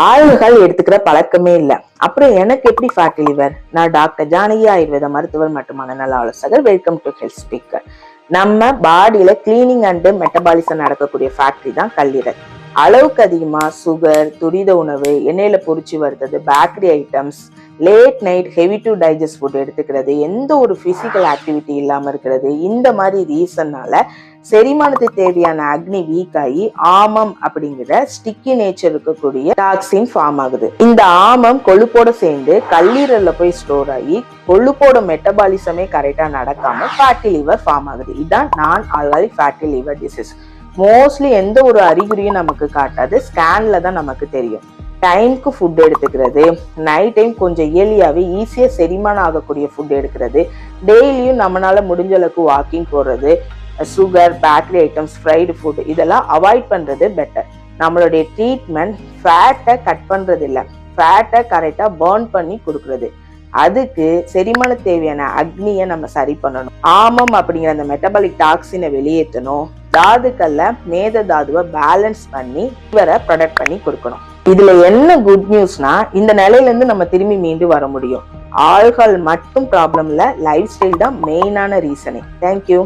ஆளுகள் எடுத்துக்கிற பழக்கமே இல்லை. அப்புறம் எனக்கு எப்படி ஃபேட்டி லிவர்? நான் டாக்டர் ஜானகி, ஆயுர்வேத மருத்துவர் மற்றும் மனநல ஆலோசகர். Welcome to health speaker. நம்ம பாடியில கிளீனிங் அண்ட் மெட்டபாலிசம் நடக்கக்கூடிய ஃபேக்டரி தான் கல்லீரல். அளவுக்கு அதிகமா சுகர், துரித உணவு, எண்ணெயில பொரிச்சு வருது, bakery items, late night heavy to digest food எடுத்துக்கிறது, எந்த ஒரு பிசிக்கல் ஆக்டிவிட்டி இல்லாம இருக்கிறது, இந்த மாதிரி ரீசன்னால செரிமானத்துக்கு தேவையான அக்னி வீக் ஆகி ஆமம் அப்படிங்கிற ஸ்டிக்கி நேச்சர் இருக்கக்கூடிய டாக்ஸின் ஃபார்ம் ஆகுது. இந்த ஆமம் கொழுப்போட சேர்ந்து கல்லீரல்ல போய் ஸ்டோர் ஆகி கொழுப்போட மெட்டபாலிசமே கரெக்டா நடக்காம ஃபேட்டி லிவர் ஃபார்ம் ஆகுது. இதுதான் நான் alcoholic fatty liver disease. Mostly எந்த ஒரு அறிகுறியும் நமக்கு காட்டாது, ஸ்கேன்ல தான் நமக்கு தெரியும். டைமுக்கு ஃபுட் எடுத்துக்கிறது, நைட் டைம் கொஞ்சம் இயர்லியாவே ஈஸியா செரிமானம் ஆகக்கூடிய ஃபுட் எடுக்கிறது, டெய்லியும் நம்மளால முடிஞ்ச அளவுக்கு வாக்கிங் போறது, sugar, bakery items, fried food இதெல்லாம் அவாய்ட் பண்றது பெட்டர். நம்மளுடைய ட்ரீட்மெண்ட் ஃபேட்டை கட் பண்றது இல்லை, ஃபேட்டை கரெக்டா பர்ன் பண்ணி கொடுக்கறது. அதுக்கு செரிமான தேவையான அக்னியை நம்ம சரி பண்ணணும். ஆமம் அப்படிங்கிற அந்த மெட்டபாலிக் டாக்ஸினை வெளியேற்றணும். தாதுக்கள்ல மேத தாதுவை பேலன்ஸ் பண்ணி இவரை ப்ரொடக்ட் பண்ணி கொடுக்கணும். இதுல என்ன குட் நியூஸ்னா, இந்த நிலையில இருந்து நம்ம திரும்பி மீண்டு வர முடியும். ஆல்கஹால் மட்டும் ப்ராப்ளம் இல்ல, லைஃப் ஸ்டைல் தான் மெயினான ரீசனே. தேங்க்யூ.